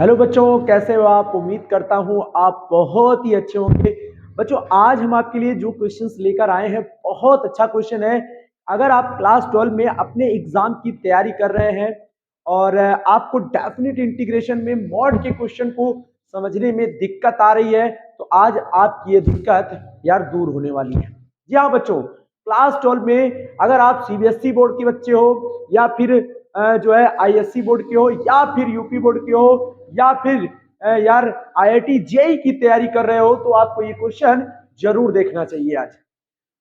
Hello बच्चों, कैसे हो आप। उम्मीद करता हूं आप बहुत ही अच्छे होंगे। बच्चों, आज हम आपके लिए जो क्वेश्चंस लेकर आए हैं बहुत अच्छा क्वेश्चन है। अगर आप क्लास 12 में अपने एग्जाम की तैयारी कर रहे हैं और आपको डेफिनेट इंटीग्रेशन में मॉड के क्वेश्चन को समझने में दिक्कत आ रही है, तो आज आपकी ये दिक्कत यार दूर होने वाली है। जी हाँ बच्चों, क्लास 12 में अगर आप सीबीएसई बोर्ड के बच्चे हो या फिर जो है आईएससी बोर्ड के हो या फिर यूपी बोर्ड के हो या फिर यार आईआईटी जेई की तैयारी कर रहे हो, तो आपको ये क्वेश्चन जरूर देखना चाहिए आज।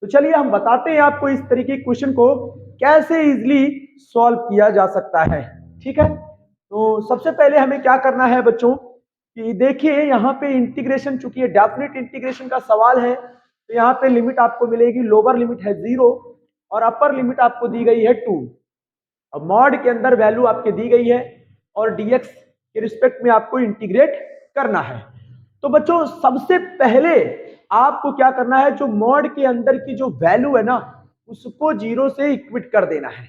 तो चलिए हम बताते हैं आपको इस तरीके के क्वेश्चन को कैसे इजीली सॉल्व किया जा सकता है। ठीक है, तो सबसे पहले हमें क्या करना है बच्चों कि देखिए यहाँ पे इंटीग्रेशन, चूंकि ये डेफिनेट इंटीग्रेशन का सवाल है, तो यहाँ पे लिमिट आपको मिलेगी, लोअर लिमिट है 0 और अपर लिमिट आपको दी गई है 2। अब मॉड के अंदर वैल्यू आपके दी गई है और dx के रिस्पेक्ट में आपको इंटीग्रेट करना है। तो बच्चों सबसे पहले आपको क्या करना है, जो मॉड के अंदर की जो वैल्यू है ना उसको 0 से इक्विट कर देना है,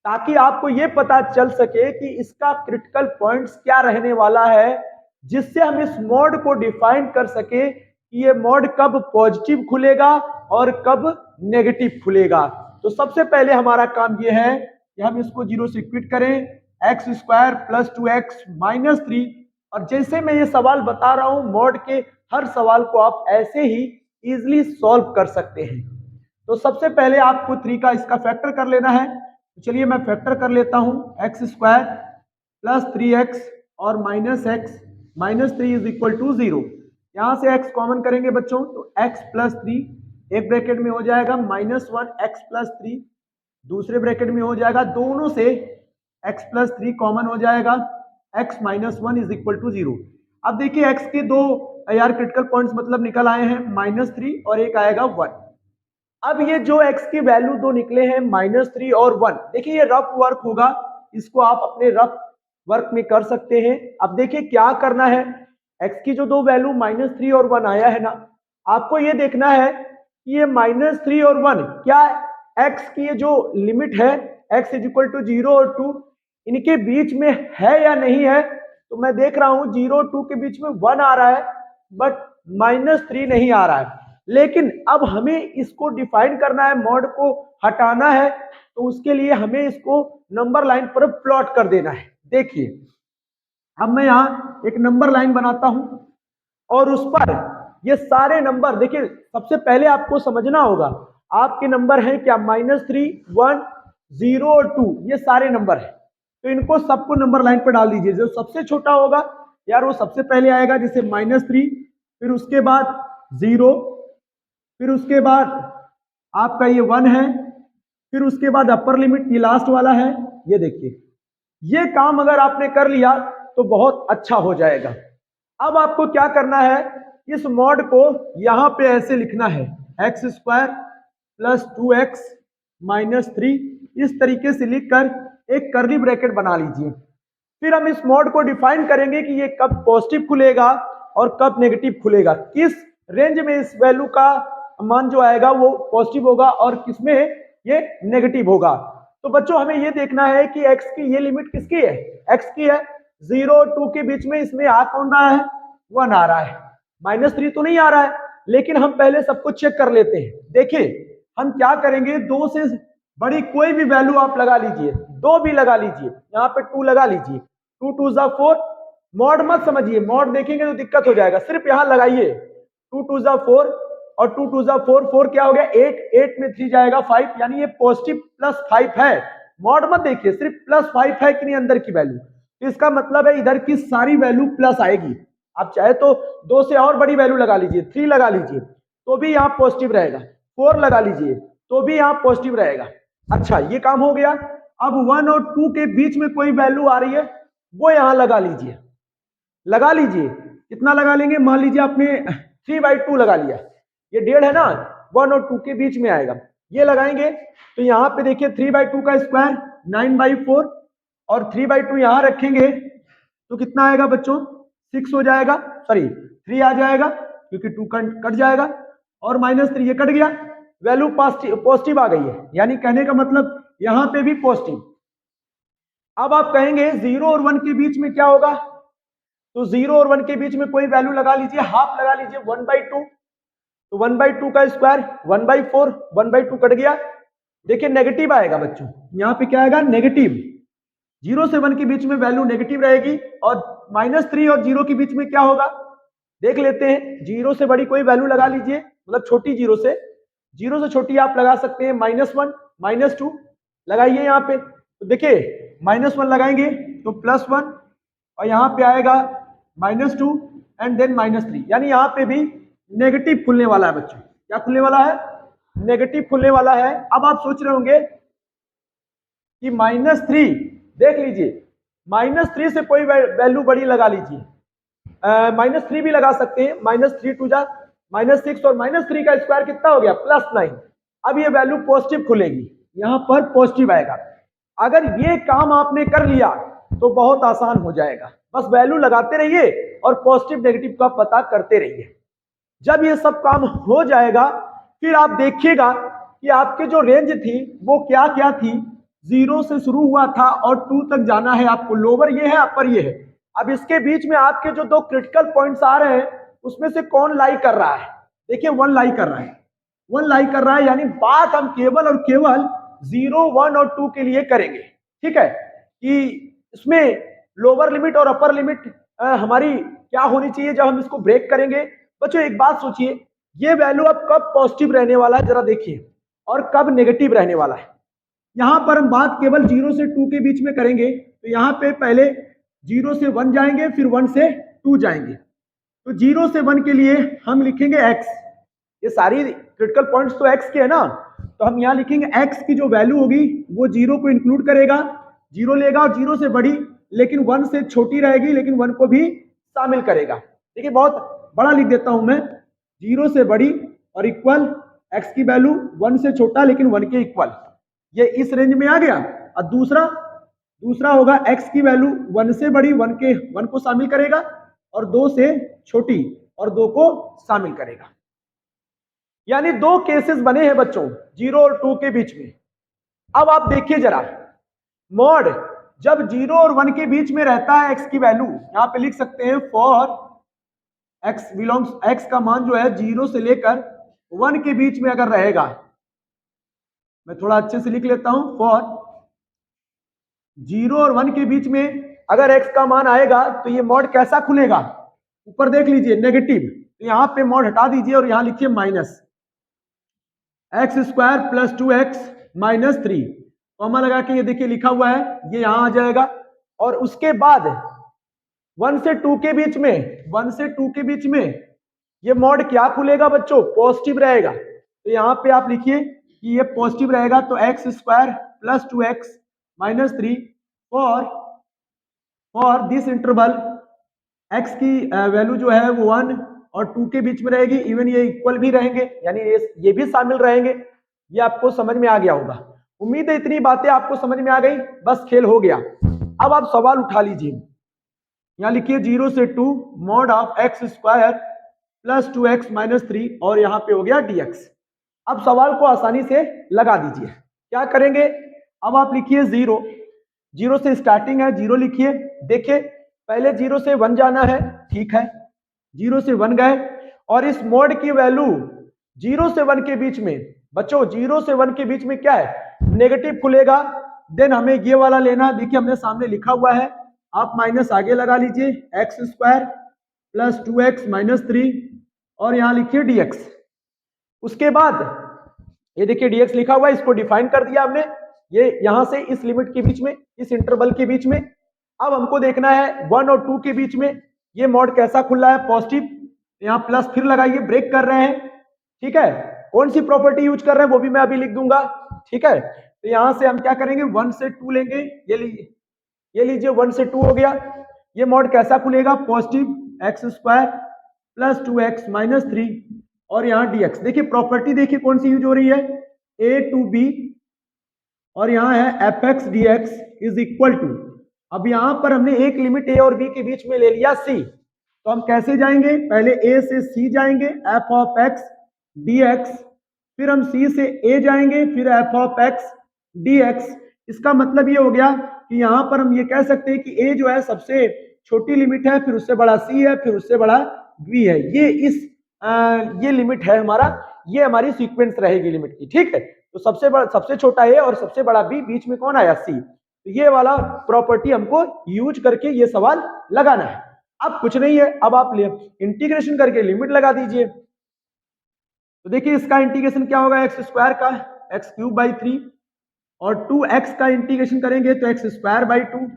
ताकि आपको ये पता चल सके कि इसका क्रिटिकल पॉइंट्स क्या रहने वाला है, जिससे हम इस मॉड को डिफाइन कर सके कि ये मॉड कब पॉजिटिव खुलेगा और कब नेगेटिव खुलेगा। तो सबसे पहले हमारा काम ये है कि हम इसको 0 से इक्विट करें, x square plus 2x minus 3। और जैसे मैं ये सवाल बता रहा हूं, मॉड के हर सवाल को आप ऐसे ही इजीली सॉल्व कर सकते हैं। तो सबसे पहले आपको 3 का इसका फैक्टर कर लेना है। तो चलिए मैं फैक्टर कर लेता हूं, एक्स स्क्वायर प्लस 3x और माइनस 3 इज इक्वल टू 0। यहां से x कॉमन करेंगे बच्चों, तो x प्लस 3 एक ब्रैकेट में हो जाएगा -1 x प्लस 3, दूसरे ब्रैकेट में हो जाएगा, दोनों से x प्लस 3 कॉमन हो जाएगा, x minus 1 is equal to 0। अब देखिए x के दो यार क्रिटिकल पॉइंट्स मतलब निकल आए हैं, -3 और एक आएगा 1। अब ये जो x की वैल्यू दो निकले हैं -3 और 1, देखिए ये रफ वर्क होगा, इसको आप अपने रफ वर्क में कर सकते हैं। अब देखिए क्या करना है, x की जो दो वैल्यू -3 और 1 आया है ना, आपको ये देखना है कि ये -3 और 1 क्या x की ये जो लिमिट है x इज इक्वल टू 0 और 2 इनके बीच में है या नहीं है। तो मैं देख रहा हूं 0 और 2 के बीच में 1 आ रहा है बट -3 नहीं आ रहा है। लेकिन अब हमें इसको डिफाइन करना है, मॉड को हटाना है, तो उसके लिए हमें इसको नंबर लाइन पर प्लॉट कर देना है। देखिए अब मैं यहां एक नंबर लाइन बनाता हूं और उस पर ये सारे नंबर, देखिए सबसे पहले आपको समझना होगा आपके नंबर हैं क्या, -3, 1, 0 और 2, ये सारे नंबर हैं। तो इनको सबको नंबर लाइन पर डाल दीजिए। जो सबसे छोटा होगा यार वो सबसे पहले आएगा, जैसे -3, फिर उसके बाद 0, फिर उसके बाद आपका ये 1 है, फिर उसके बाद अपर लिमिट ये लास्ट वाला है। ये देखिए ये काम अगर आपने कर लिया तो बहुत अच्छा हो जाएगा। अब आपको क्या करना है, इस मॉड को यहां पे ऐसे लिखना है, x square plus 2x minus 3, इस तरीके से लिखकर एक कर्ली ब्रैकेट बना लीजिए। फिर हम इस मॉड को डिफाइन करेंगे कि ये कब पॉजिटिव खुलेगा और कब नेगेटिव खुलेगा, किस रेंज में इस वैल्यू का मान जो आएगा वो पॉजिटिव होगा और किसमें ये नेगेटिव होगा। तो बच्चों हमें ये देखना है कि x की ये लिमिट किसकी है, x की है। 0 और 2 के बीच में इसमें आ कौन रहा है, 1 आ रहा है, -3 तो नहीं आ रहा है। लेकिन हम पहले सब कुछ चेक कर लेते हैं। देखिए हम क्या करेंगे, 2 से बड़ी कोई भी वैल्यू आप लगा लीजिए, 2 भी लगा लीजिए, यहाँ पे 2 लगा लीजिए, 2 2 जा 4। मॉड मत समझिए, मॉड देखेंगे तो दिक्कत हो जाएगा, सिर्फ यहाँ लगाइए 2 2 जा 4 और 2 2 जा 4, 4 क्या हो गया 8, 8 में 3 जाएगा 5, यानी ये पॉजिटिव +5 है। मॉड मत देखिए, सिर्फ +5 है कि नहीं अंदर की वैल्यू, तो इसका मतलब है इधर की सारी वैल्यू प्लस आएगी। आप चाहे तो 2 से और बड़ी वैल्यू लगा लीजिए, 3 लगा लीजिए तो भी यहाँ पॉजिटिव रहेगा, 4 लगा लीजिए तो भी यहाँ पॉजिटिव रहेगा। अच्छा ये काम हो गया। अब 1 और 2 के बीच में कोई वैल्यू आ रही है वो यहाँ लगा लीजिए, लगा लीजिए। कितना लगा लेंगे, मान लीजिए आपने 3/2 लगा लिया, ये 1.5 है ना, 1 और 2 के बीच में आएगा, ये लगाएंगे। तो यहाँ पे देखिए 3/2 का स्क्वायर 9/4 और 3/2 यहाँ रखेंगे तो कितना आएगा बच्चों, 6 हो जाएगा, सॉरी 3 आ जाएगा क्योंकि 2 कट जाएगा और -3 ये कट गया, वैल्यू पॉजिटिव आ गई है, यानी कहने का मतलब यहां पे भी पॉजिटिव। अब आप कहेंगे 0 और 1 के बीच में क्या होगा, तो 0 और 1 के बीच में कोई वैल्यू लगा लीजिए, हाफ लगा लीजिए 1/2, तो 1/2 का स्क्वायर 1/4, 1/2 कट गया। देखिए नेगेटिव आएगा बच्चों, यहाँ पे क्या आएगा नेगेटिव, 0 से 1 के बीच में वैल्यू नेगेटिव रहेगी, और -3 और 0 के बीच में क्या होगा देख लेते हैं। 0 से बड़ी कोई वैल्यू लगा लीजिए, मतलब छोटी 0 से छोटी आप लगा सकते हैं -1, -2 लगाइए यहाँ पे, तो देखिए -1 लगाएंगे तो +1, और यहाँ पे आएगा -2 एंड देन -3, यानी यहाँ पे भी नेगेटिव खुलने वाला है बच्चों। क्या खुलने वाला है? नेगेटिव खुलने वाला है। अब आप सोच रहे होंगे कि -3, देख लीजिए -3 से कोई वैल्यू बड़ी लगा लीजिए, -3 भी लगा सकते हैं, -3 टू जा -6, और -3 का स्क्वायर कितना हो गया +9। अब ये वैल्यू पॉजिटिव खुलेगी, यहाँ पर पॉजिटिव आएगा। अगर ये काम आपने कर लिया तो बहुत आसान हो जाएगा, बस वैल्यू लगाते रहिए और पॉजिटिव नेगेटिव का पता करते रहिए। जब ये सब काम हो जाएगा फिर आप देखिएगा कि आपके जो रेंज थी वो क्या क्या थी। 0 से शुरू हुआ था और 2 तक जाना है आपको, लोअर ये है अपर ये है। अब इसके बीच में आपके जो दो क्रिटिकल पॉइंट्स आ रहे हैं उसमें से कौन लाई कर रहा है? देखिए 1 लाई कर रहा है, 1 लाई कर रहा है, यानी बात हम केवल और केवल 0, 1 और 2 के लिए करेंगे। ठीक है, कि इसमें लोअर लिमिट और अपर लिमिट हमारी क्या होनी चाहिए जब हम इसको ब्रेक करेंगे। बच्चों एक बात सोचिए, ये वैल्यू अब कब पॉजिटिव रहने वाला है जरा देखिए, और कब नेगेटिव रहने वाला है। यहां पर हम बात केवल 0 से 2 के बीच में करेंगे, तो यहाँ पे पहले 0 से 1 जाएंगे, फिर 1 से 2 जाएंगे। तो 0 से 1 के लिए हम लिखेंगे x, ये सारी क्रिटिकल पॉइंट्स तो x के है ना, तो हम यहाँ लिखेंगे x की जो वैल्यू होगी वो 0 को इंक्लूड करेगा, 0 लेगा और 0 से बड़ी लेकिन 1 से छोटी रहेगी, लेकिन 1 को भी शामिल करेगा। देखिए बहुत बड़ा लिख देता हूं मैं, 0 से बड़ी और इक्वल x की वैल्यू 1 से छोटा लेकिन 1 के इक्वल, ये इस रेंज में आ गया। और दूसरा होगा x की वैल्यू 1 से बड़ी 1 को शामिल करेगा, और 2 से छोटी और 2 को शामिल करेगा। यानी दो केसेस बने हैं बच्चों 0 और 2 के बीच में। अब आप देखिए जरा, मॉड जब 0 और 1 के बीच में रहता है x की वैल्यू, यहां पे लिख सकते हैं फॉर x बिलोंग्स, x का मान जो है 0 से लेकर 1 के बीच में अगर रहेगा, मैं थोड़ा अच्छे से लिख लेता हूं, फॉर 0 और 1 के बीच में अगर x का मान आएगा तो ये मॉड कैसा खुलेगा? ऊपर देख लीजिए नेगेटिव, तो यहां पे मॉड हटा दीजिए और यहां लिखिए -x² + 2x - 3, कॉमा लगा के ये देखिए लिखा हुआ है, ये यहां आ जाएगा। और उसके बाद 1 से 2 के बीच में, 1 से 2 के बीच में ये मॉड क्या खुलेगा बच्चों? पॉजिटिव रहेगा। तो यहां पे आप लिखिए कि ये पॉजिटिव रहेगा, तो x² + 2x - 3 for this interval, x की वैल्यू जो है वो 1 और 2 के बीच में रहेगी, इवन ये इक्वल भी रहेंगे, यानी ये भी शामिल रहेंगे। ये आपको समझ में आ गया होगा। उम्मीद है इतनी बातें आपको समझ में आ गई, बस खेल हो गया। अब आप सवाल उठा लीजिए, यहाँ लिखिए 0 से 2 मॉड ऑफ x² + 2x - 3, और यहाँ पे हो गया dx। अब सवाल को आसानी से लगा दीजिए। क्या करेंगे? अब आप लिखिए 0 से स्टार्टिंग है, 0 लिखिए। देखिए पहले 0 से 1 जाना है, ठीक है, 0 से 1 गए, और इस मॉड की वैल्यू 0 से 1 के बीच में बच्चों, 0 से 1 के बीच में क्या है? नेगेटिव खुलेगा। देन हमें ये वाला लेना, देखिए हमने सामने लिखा हुआ है, आप माइनस आगे लगा लीजिए, x² + 2x - 3, और यहां लिखिए dx। उसके बाद ये देखिए dx लिखा हुआ है, इसको डिफाइन कर दिया हमने, ये यहां से इस लिमिट के बीच में, इस इंटरवल के बीच में। अब हमको देखना है 1 और 2 के बीच में ये मॉड कैसा खुला है? पॉजिटिव। यहाँ प्लस फिर लगाइए, ब्रेक कर रहे हैं, ठीक है। कौन सी प्रॉपर्टी यूज कर रहे हैं वो भी मैं अभी लिख दूंगा, ठीक है। तो यहां से हम क्या करेंगे? 1 से 2 लेंगे, ये लीजिए 1 से 2 हो गया। ये मॉड कैसा खुलेगा? पॉजिटिव, x² + 2x - 3, और यहाँ dx। देखिए प्रॉपर्टी देखिए कौन सी यूज हो रही है? a to b, और यहाँ है fx dx = अब यहां पर हमने एक लिमिट a और b के बीच में ले लिया c, तो हम कैसे जाएंगे? पहले a से c जाएंगे, f(x) dx, फिर हम c से a जाएंगे, फिर f(x) dx। इसका मतलब ये हो गया कि यहां पर हम ये कह सकते हैं कि a जो है सबसे छोटी लिमिट है, फिर उससे बड़ा सी है, फिर उससे बड़ा बी है। ये लिमिट है हमारा, ये हमारी सीक्वेंस रहेगी लिमिट की, ठीक है। तो सबसे छोटा ए और सबसे बड़ा बी, बीच में कौन आया, सी। तो ये वाला प्रॉपर्टी हमको यूज करके ये सवाल लगाना है। अब कुछ नहीं है, अब आप इंटीग्रेशन करके लिमिट लगा दीजिए। तो देखिए इसका इंटीग्रेशन क्या होगा, एक्स स्क्वायर का एक्स क्यूब बाई 3, और 2x का इंटीग्रेशन करेंगे तो एक्स स्क्वायर बाई 2,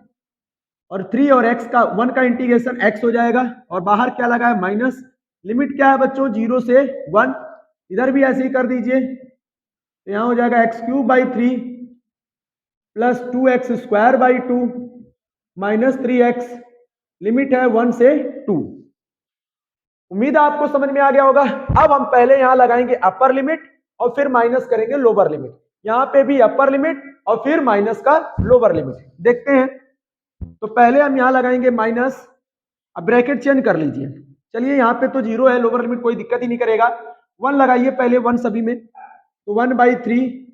और 3 और x का 1 का इंटीग्रेशन x हो जाएगा, और बाहर क्या लगा है, माइनस। लिमिट क्या है बच्चों, 0 से 1। इधर भी ऐसे ही कर दीजिए, तो यहां हो जाएगा x cube by 3 plus 2x square by 2 minus 3x। Limit है 1 से 2। उम्मीद है आपको समझ में आ गया होगा। अब हम पहले यहां लगाएंगे अपर लिमिट और फिर माइनस करेंगे लोअर लिमिट। यहां पे भी अपर लिमिट और फिर माइनस का लोअर लिमिट, देखते हैं। तो पहले हम यहां लगाएंगे माइनस, अब ब्रैकेट चेंज कर लीजिए। चलिए यहाँ पे तो 0 है, लोअर लिमिट कोई दिक्कत ही नहीं करेगा। 1 लगाइए पहले, 1 सभी में, तो 1/3,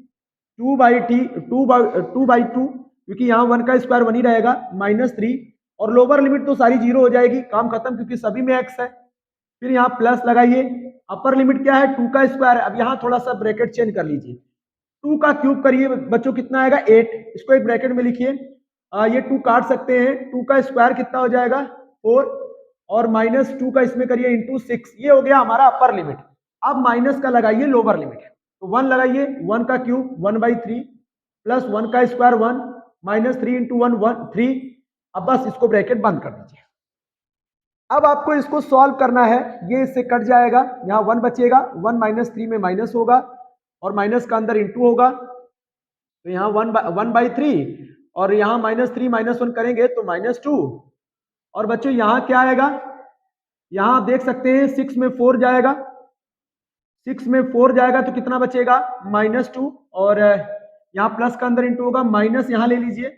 2/2, क्योंकि यहाँ 1 का स्क्वायर 1 ही रहेगा, -3, और लोअर लिमिट तो सारी 0 हो जाएगी, काम खत्म, क्योंकि सभी में x है। फिर यहाँ प्लस लगाइए, अपर लिमिट क्या है, 2 का स्क्वायर है। अब यहाँ थोड़ा सा ब्रैकेट चेंज कर लीजिए, 2 का क्यूब करिए बच्चों, कितना आएगा, 8। इसको एक ब्रैकेट में लिखिए, ये 2 काट सकते हैं, 2 का स्क्वायर कितना हो जाएगा, 4, और -2 का इसमें करिए इंटू 6। ये हो गया हमारा अपर लिमिट। अब माइनस का लगाइए लोअर लिमिट, तो 1 लगाइए, 1 का क्यूब 1/3 प्लस 1 का स्क्वायर 1 -3 इंटू 1 3। अब बस इसको ब्रैकेट बंद कर दीजिए। अब आपको इसको सॉल्व करना है, ये इससे कट जाएगा, यहाँ 1 बचेगा, 1 -3 में माइनस होगा, और माइनस का अंदर इंटू होगा, तो यहाँ 1/3, और यहाँ -3 -1 करेंगे तो -2। और बच्चों यहाँ क्या आएगा, यहाँ आप देख सकते हैं 6 में 4 जाएगा, 6 में 4 जाएगा तो कितना बचेगा, -2, और यहाँ प्लस का अंदर इंटू होगा, माइनस यहाँ ले लीजिए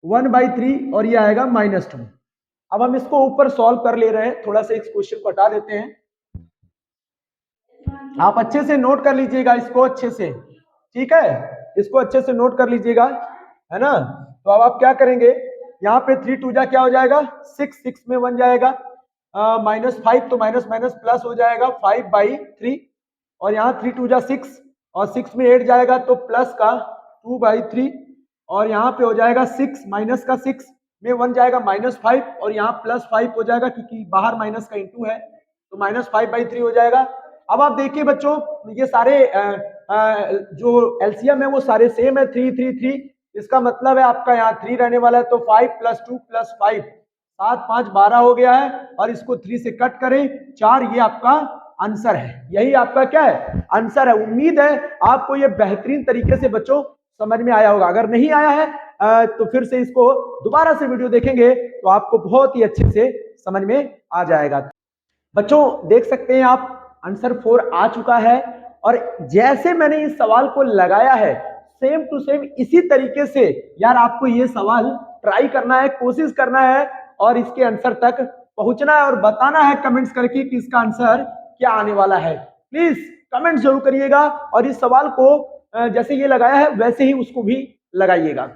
1/3, और ये आएगा -2। अब हम इसको ऊपर सॉल्व कर ले रहे हैं, थोड़ा सा इस क्वेश्चन को हटा देते हैं। आप अच्छे से नोट कर लीजिएगा इसको, अच्छे से, ठीक है, इसको अच्छे से नोट कर लीजिएगा, है ना। तो अब आप क्या करेंगे, यहाँ पे 3 2 जा क्या हो जाएगा, 6 में 1 जाएगा, -5, तो माइनस माइनस प्लस हो जाएगा 5/3, और यहाँ 3 2 जा 6, और 6 में 8 जाएगा तो प्लस का 2/3, और यहाँ पे हो जाएगा 6 माइनस का 6 में 1 जाएगा -5, और यहाँ +5 हो जाएगा, क्योंकि बाहर माइनस का इंटू है, तो -5/3 हो जाएगा। अब आप देखिए बच्चों, ये सारे जो एलसीएम है वो सारे सेम है, 3 3 3। इसका मतलब है आपका यहाँ 3 रहने वाला है, तो 5 + 2 + 5 7 5 12 हो गया है, और इसको 3 से कट करें 4, ये आपका आंसर है। यही आपका क्या है, आंसर है। उम्मीद है आपको ये बेहतरीन तरीके से बच्चों समझ में आया होगा। अगर नहीं आया है तो फिर से इसको दोबारा से वीडियो देखेंगे तो आपको बहुत ही अच्छे से समझ में आ जाएगा। बच्चों देख सकते हैं आप, आंसर 4 आ चुका है, और जैसे मैंने इस सवाल को लगाया है सेम टू सेम इसी तरीके से यार आपको ये सवाल ट्राई करना है, कोशिश करना है, और इसके आंसर तक पहुंचना है, और बताना है कमेंट्स करके कि इसका आंसर क्या आने वाला है। प्लीज कमेंट जरूर करिएगा, और इस सवाल को जैसे ये लगाया है वैसे ही उसको भी लगाइएगा।